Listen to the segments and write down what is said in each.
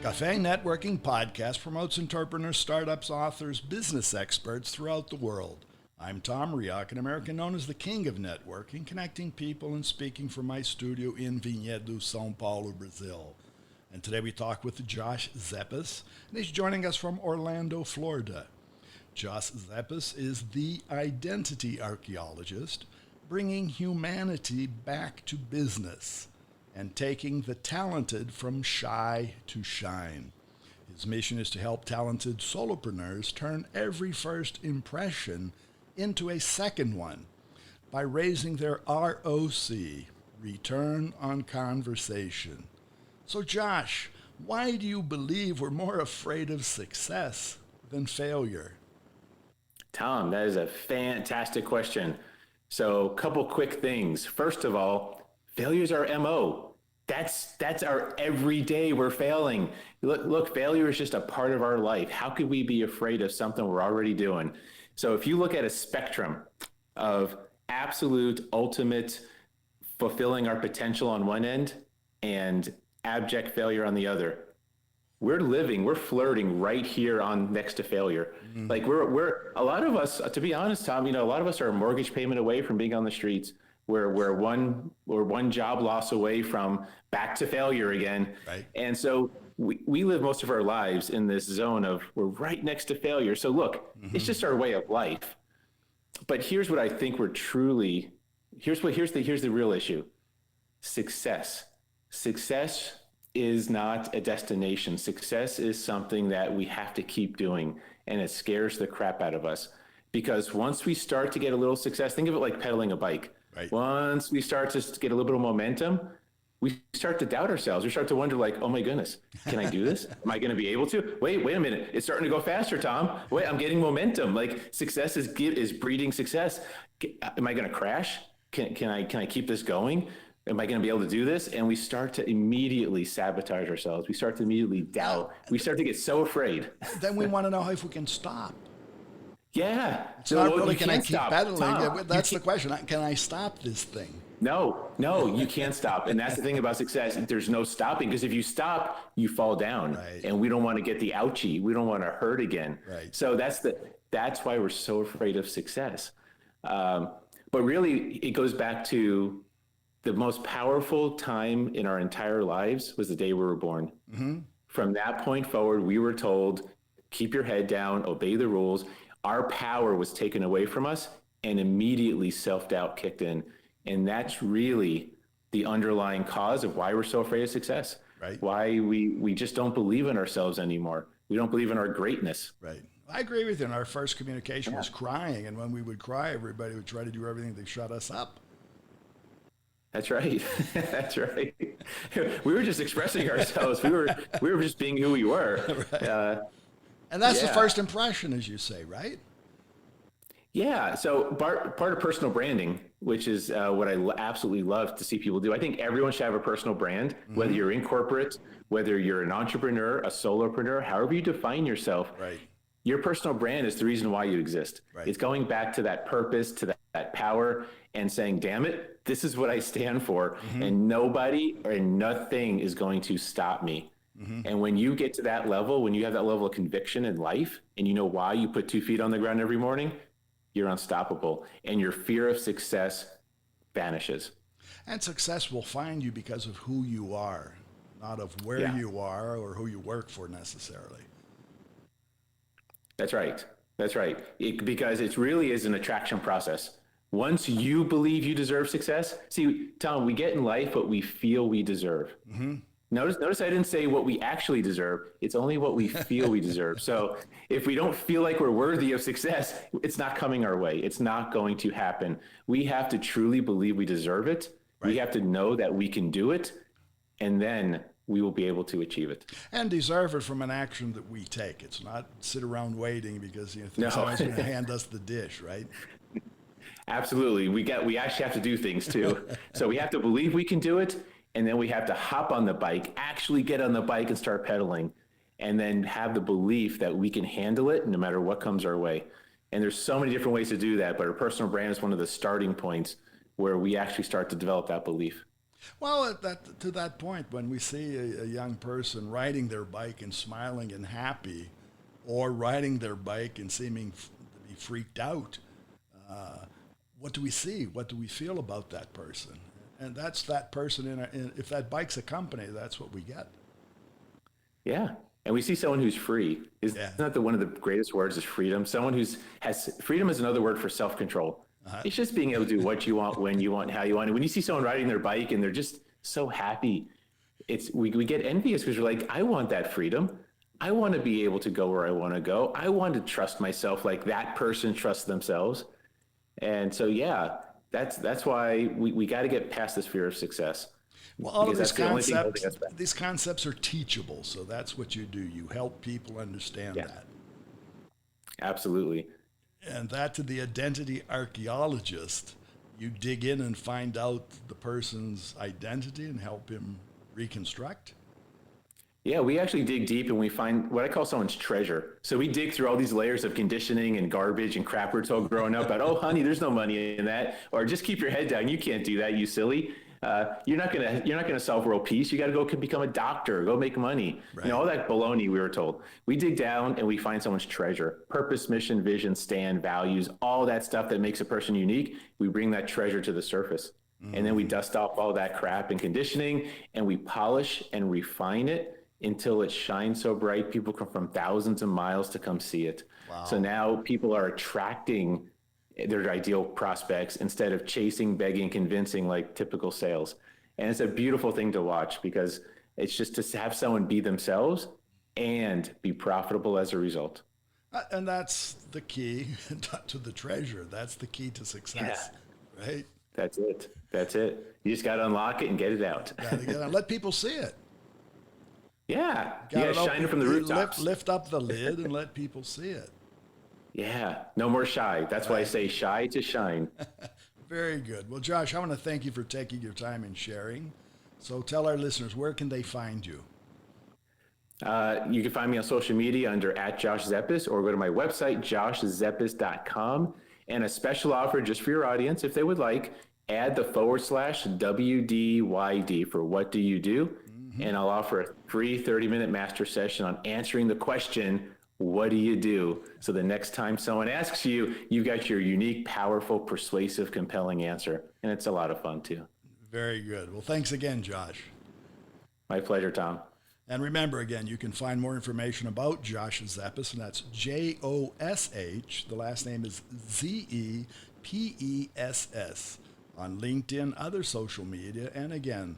Café and Networking Podcast promotes entrepreneurs, startups, authors, business experts throughout the world. I'm Tom Reaoch, an American known as the King of Networking, connecting people and speaking from my studio in Vinhedo, São Paulo, Brazil. And today we talk with Josh Zepess, and he's joining us from Orlando, Florida. Josh Zepess is the Identity Archaeologist, bringing humanity back to business and taking the talented from shy to shine. His mission is to help talented solopreneurs turn every first impression into a second one by raising their ROC, return on conversation. So Josh, why do you believe we're more afraid of success than failure? Tom, that is a fantastic question. So a couple quick things. First of all, failure's our MO. That's our everyday we're failing. Look, failure is just a part of our life. How could we be afraid of something we're already doing? So if you look at a spectrum of absolute, ultimate, fulfilling our potential on one end and abject failure on the other, we're flirting right here on next to failure. Mm-hmm. Like we're a lot of us, to be honest, Tom, a lot of us are a mortgage payment away from being on the streets. We're one job loss away from back to failure again. Right. And so we live most of our lives in this zone of we're right next to failure. So look, It's just our way of life. But here's what I think here's the real issue. Success is not a destination. Success is something that we have to keep doing, and it scares the crap out of us. Because once we start to get a little success, think of it like pedaling a bike. Right. Once we start to get a little bit of momentum, we start to doubt ourselves. We start to wonder, like, oh my goodness, can I do this? Am I going to be able to? Wait a minute. It's starting to go faster, Tom. Wait, I'm getting momentum. Like success is breeding success. Am I going to crash? Can I keep this going? Am I going to be able to do this? And we start to immediately sabotage ourselves. We start to immediately doubt. We start to get so afraid. Then we want to know if we can stop. Yeah. It's not really, can I keep stop. pedaling? Tom, that's the question. Can I stop this thing? No, you can't stop. And that's the thing about success. There's no stopping, because if you stop, you fall down. Right. And we don't want to get the ouchie. We don't want to hurt again. Right. So that's why we're so afraid of success. But really, it goes back to the most powerful time in our entire lives was the day we were born. Mm-hmm. From that point forward, we were told, keep your head down, obey the rules. Our power was taken away from us, and immediately self-doubt kicked in. And that's really the underlying cause of why we're so afraid of success. Right. Why we just don't believe in ourselves anymore. We don't believe in our greatness. Right. I agree with you. And our first communication was crying. And when we would cry, everybody would try to do everything to shut us up. That's right. That's right. We were just expressing ourselves. We were just being who we were. Right. And that's the first impression, as you say, right? Yeah. So part of personal branding, which is what I absolutely love to see people do. I think everyone should have a personal brand, whether you're in corporate, whether you're an entrepreneur, a solopreneur, however you define yourself. Right. Your personal brand is the reason why you exist. Right. It's going back to that purpose, to that power, and saying, damn it, this is what I stand for. And nobody or nothing is going to stop me. And when you get to that level, when you have that level of conviction in life, and you know why you put 2 feet on the ground every morning, you're unstoppable. And your fear of success vanishes. And success will find you because of who you are, not of where you are or who you work for necessarily. That's right. That's right. Because it really is an attraction process. Once you believe you deserve success, see, Tom, we get in life what we feel we deserve. Notice I didn't say what we actually deserve. It's only what we feel we deserve. So if we don't feel like we're worthy of success, it's not coming our way. It's not going to happen. We have to truly believe we deserve it. Right. We have to know that we can do it, and then we will be able to achieve it. And deserve it from an action that we take. It's not sit around waiting because someone's going to hand us the dish, right? Absolutely. We actually have to do things too. So we have to believe we can do it. And then we have to hop on the bike, actually get on the bike and start pedaling, and then have the belief that we can handle it no matter what comes our way. And there's so many different ways to do that, but our personal brand is one of the starting points where we actually start to develop that belief. Well, to that point, when we see a young person riding their bike and smiling and happy, or riding their bike and seeming to be freaked out, what do we see? What do we feel about that person? And that's that person if that bike's a company, that's what we get. Yeah. And we see someone who's free. Isn't that one of the greatest words is freedom? Someone freedom is another word for self-control. It's just being able to do what you want, when you want, how you want. And when you see someone riding their bike and they're just so happy, we get envious because we're like, I want that freedom. I want to be able to go where I want to go. I want to trust myself like that person trusts themselves. And so, yeah, that's why we got to get past this fear of success. Well, all of these concepts are teachable. So that's what you do. You help people understand that. Absolutely. And that to the identity archaeologist, you dig in and find out the person's identity and help him reconstruct. Yeah, we actually dig deep and we find what I call someone's treasure. So we dig through all these layers of conditioning and garbage and crap we're told growing up about, oh, honey, there's no money in that. Or just keep your head down. You can't do that, you silly. You're not gonna solve world peace. You got to go become a doctor, go make money. Right. All that baloney we were told. We dig down and we find someone's treasure: purpose, mission, vision, stand, values, all that stuff that makes a person unique. We bring that treasure to the surface, and then we dust off all that crap and conditioning, and we polish and refine it until it shines so bright people come from thousands of miles to come see it. Wow. So now people are attracting their ideal prospects instead of chasing, begging, convincing like typical sales. And it's a beautiful thing to watch because it's just to have someone be themselves and be profitable as a result. And that's the key to the treasure. That's the key to success, right? That's it. You just got to unlock it and get it out. Let people see it. Yeah. Shine it from the rooftops. Lift up the lid and let people see it. Yeah, no more shy. That's why I say shy to shine. Very good. Well, Josh, I want to thank you for taking your time and sharing. So tell our listeners, where can they find you? You can find me on social media under @JoshZepess, or go to my website, joshzepess.com. And a special offer just for your audience, if they would like, add the /WDYD for what do you do? Mm-hmm. And I'll offer a free 30-minute master session on answering the question, what do you do? So the next time someone asks you, you've got your unique, powerful, persuasive, compelling answer. And it's a lot of fun too. Very good. Well, thanks again, Josh. My pleasure, Tom. And remember, again, you can find more information about Josh Zepess, and that's Josh. The last name is Zepess on LinkedIn, other social media. And again,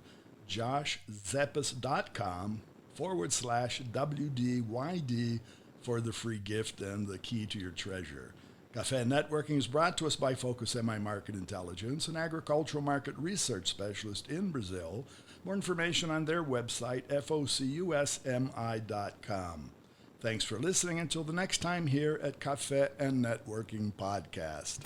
joshzepess.com/WDYD for the free gift and the key to your treasure. Café and Networking is brought to us by Focus MI Market Intelligence, an agricultural market research specialist in Brazil. More information on their website, focusmi.com. Thanks for listening. Until the next time here at Café and Networking Podcast.